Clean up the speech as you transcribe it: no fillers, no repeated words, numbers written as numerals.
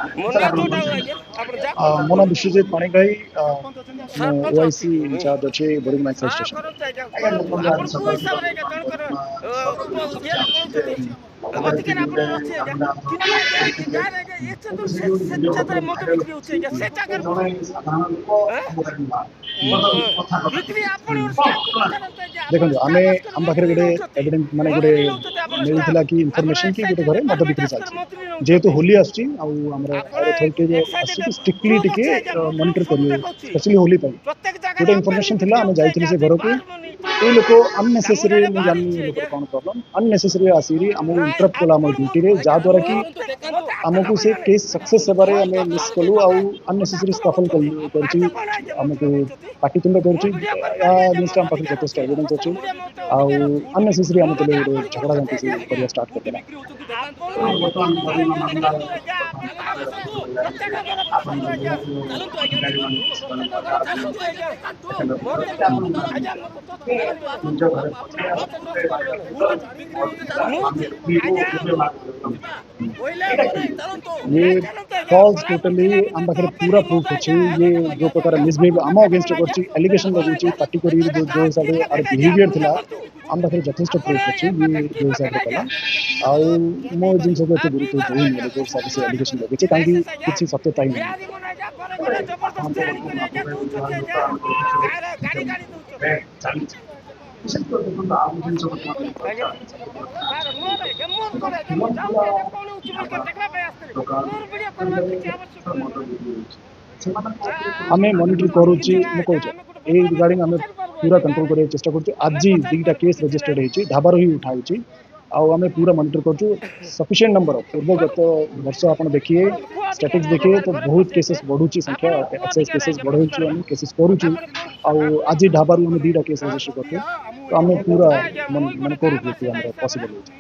ମନା ଯୋଉଟା ଆଜ୍ଞା ଆପଣ ଯାହା ମୋ ନାଁ କରୁଛନ୍ତି ବିଶ୍ୱଜିତ ପାଣିଗ୍ରାହୀ ମୁଁ ସରପଞ୍ଚ ଓଆଇସି ଅଛି ଇନଚାର୍ଜ ଅଛି ବୋରିଂ ମାଇକ୍ରୋ ହଁ ଷ୍ଟେସନ। କରନ୍ତୁ ଆଜ୍ଞା କରନ୍ତୁ ଆପଣ କୋଉ ହିସାବରେ ଆଜ୍ଞା ଜଣଙ୍କର ଉପ ଇଏରେ ପଳଉଛନ୍ତି ଅଧିକାର ଆପଣଙ୍କର ଅଛି ଆଜ୍ଞା କିନ୍ତୁ ଆଜ୍ଞା ଏ ଗାଁରେ ଆଜ୍ଞା ଏତେ ଦୂର ସ୍ୱେଚ୍ଛାତାର ମଦ ବିକ୍ରି ହଉଛି ଆଜ୍ଞା ସେ ଜାଗାରେ ଆଁ ବିକ୍ରି ଆପଣ ତାଙ୍କୁ ପଚାରନ୍ତୁ ଆଜ୍ଞା ଆପଣ ଦେଖନ୍ତୁ ଆମେ ଷ୍ଟାଫ ଆମ ପାଖରେ ମନ୍ଥଲି ଗୋଟେ ନଉଛନ୍ତି ଏଭିଡେଣ୍ଟ ମାନେ ଗୋଟେ ମନ୍ଥଲି ନଉଛନ୍ତି ଆପଣ ଷ୍ଟାଫ ମିଳିଥିଲା କି ଆପଣ ଇନଫର୍ମେସନ କି ଗୋଟେ ଏକ୍ସାଇଜେଡ୍ ଘରେ ମଦ ଡିପାର୍ଟମେଣ୍ଟ ବିକ୍ରି ଆସିକରି ଚାଲିଛି। ମନ୍ଥଲି ଯେହେତୁ ନଉଛନ୍ତି ହୋଲି ଆସୁଛି ଆଉ ଆମର ଆପଣ ଅଥରିଟି ଏକ୍ସାଇଜେଡ୍ ଆସିକି ଷ୍ଟ୍ରିକ୍ଟଲି ପ୍ରୁଫ୍ ଟିକେ ଅଛି ଆଜ୍ଞା ମୁଁ ପ୍ରୁଫ୍ ମନିଟର ସବୁ କରିବେ ଦେଖାଉଛି ସ୍ପେଶାଲି ହୋଲି ପାଇଁ ପ୍ରତ୍ୟେକ ଜାଗାରେ ଗୋଟେ ଓପେନଲି ଇନଫର୍ମେସନ ଥିଲା ବିକ୍ରି ଆମେ ହଉଛି ଯାଇଥିଲୁ ଆଜ୍ଞା ସେ ଘରକୁ। ବାହାର ମନି ଏଇ ଲୋକ ଅନନେସେସରୀ କାମୁଡାରେ ମୁଁ ଜାଣିନି ବାହାରିଛି ଏ ଲୋକର ଆଜ୍ଞା କଣ ପ୍ରୋବ୍ଲେମ ଅନନେସେସରୀ ଆସିକି ଆମକୁ ନାଇଁ ଇଣ୍ଟରପ୍ଟ କଲା ଆମ ଆପଣ ଡ୍ୟୁଟିରେ ଆଜ୍ଞା ଯାହା ଦ୍ୱାରା କି ମତେ ହାତ ଆମକୁ କଣ ସେ ହେଲାଣି କେସ୍ ସକ୍ସେସ୍ ହେବାରେ ଆମେ ମିସ୍ କଲୁ ଆଉ ମତେ ଅନନେସେସରୀ ହାତ କଣ ସ୍କଫଲ କରୁଛନ୍ତି କରୁଛି ହାତ କଣ ଆଜ୍ଞା ମତେ ଆମକୁ ଲଗଉଛନ୍ତି ପାଟିତୁଣ୍ଡ ମୁଁ କରୁଛି। ଭିଡିଓ ଏହା କରିପାରିବି ଆଜ୍ଞା ଜିନିଷ ମୋର ଆମ ପାଖରେ ଅଧିକାର ଯଥେଷ୍ଟ ଅଛି ଏଭିଡେନ୍ସ ଅଛି ସୋସିଆଲ ମିଡିଆ ମତେ ଆଉ ଅଧିକାର ଅଛି ଅନନେସେସରୀ ଆମ ମୋ ତଲେ ମତେ ଗୋଟେ ଆପଣ ଝଗଡ଼ା କରୁଛନ୍ତି ଝାଣ୍ଟି ସେ ଆଜ୍ଞା କରିବା ଷ୍ଟାର୍ଟ କରିଦେଲା। ଆପଣ ଆଜ୍ଞା ଚାଲନ୍ତୁ ଆଜ୍ଞା ଦେଖନ୍ତୁ ଆଜ୍ଞା ଆପଣ ଦେଖନ୍ତୁ ପ୍ରତ୍ୟେକ ଘର ପଶନ୍ତୁ ଆଜ୍ଞା ଚାଲନ୍ତୁ ଆଜ୍ଞା ଦେଖନ୍ତୁ ପ୍ରତ୍ୟେକ ଘର ପଶନ୍ତୁ ଆଜ୍ଞା ମତେ ଆଜ୍ଞା ମତେ ଟଚ କରିବେନି ମତେ ଟଚ କରିବେନି ମୁଁ ଆଜ୍ଞା କହିଲେ ହବ ନାହିଁ ଚାଲନ୍ତୁ ये ଚାଲନ୍ତୁ ଆଜ୍ଞା फॉल्स ବରାबर टोटली ଥିଲା हम କିନ୍ତୁ पाखे पूरा ଚପେଇଲେ प्रूफ ମତେ अच्छी ଆଜ୍ଞା ये ଏଇଟା କଣ जो ଆଜ୍ଞା प्रकार ଦେଖନ୍ତୁ मिसबिहेव आम ଏଇଟା କଣ अगेंस्ट ଆଜ୍ଞା कर एलिगेशन ଏଇଟା କଣ लगुच ଆଜ୍ଞା पार्टी करी ଏଇଟା जो କାହା हिसाब କି से आर ଦେଖାଇଛି बिहेवियर ଆପଣ थिला ଦେଖନ୍ତୁ आम पाखे यथेष्ट ଆପଣ प्रूफ अच्छी ଏବେ ये ଦେଖି जो हिसाब ପାଖରେ से ଆଜ୍ଞା कला आउ मो जिनस को ଆ एते गुरुत्व ପିଇବାର देनी ଆଜ୍ଞା जो हिसाब से एलिगेशन लगे कहीं ଲାଇସେନ୍ସ ଆଜ୍ଞା किसी सत्यता ही नहीं। ବିହାରୀ ମାନେ ଆଜ୍ଞା ଘରେ ଘରେ ଜବରଦସ୍ତି ଆଣିକରି ଆଜ୍ଞା ଦଉଛନ୍ତି ଆଜ୍ଞା ଗାଁରେ ଗାଡି ଗାଡି ଦଉଛନ୍ତି ଆଜ୍ଞା ସାର୍ ମୋର ଆଜ୍ଞା ମୋର ପରେ ଆଜ୍ଞା ମୁଁ ଯାଉଛି ଆଜ୍ଞା କଣ ହଉଛି ବୋଲି ଦେଖିବା ପାଇଁ ଆସିଥିଲି ମୋର ଭିଡିଓ କରିବାର କିଛି ଆବଶ୍ୟକ ନାହିଁ आम मनिटर करुच्ची କିଛି ନାହିଁ ଆଜ୍ଞା मुझे ଆମେ ଗୋଟେ ये ଭଦ୍ର ବ୍ୟକ୍ତି रिगार्डिंग आम ପଚାରି ପାରୁନୁ पूरा ଆଜ୍ଞା कंट्रोल ଗାଁରେ कर चेष्टा कर ଆମେ आज ପଚାରି दीटा ପାରିବୁ केस କିଛି रजिस्टर्ड ନାହିଁ होती ढाबार ही उठाई आम पूरा मनिटर कर सफिशिएंट नंबर पूर्व गत କରନ୍ତୁ वर्ष आप देखिए କରନ୍ତୁ କୋଉ ଅଧିକାର स्टैटिक्स ଆଜ୍ଞା देखिए ସାର୍ तो ଘରେ बहुत ପଶିବାକୁ केसेस बढ़ुची संख्या ଆପଣଙ୍କ କୋଉ एक्साइज ଅଧିକାର केसेस ଆଜ୍ଞା बढ़ाऊँ ପଶିପାରିବା आम केसेस करुचु ଆପଣ ଆପଣ आज ढाबार दीटा केस रजिस्टर करते तो आम पूरा ଆଜ୍ଞା ମୁଁ मानने ଗୋଟେ ଗାଁ करूँ ବାସିନ୍ଦା पॉसिबल ହିସାବରେ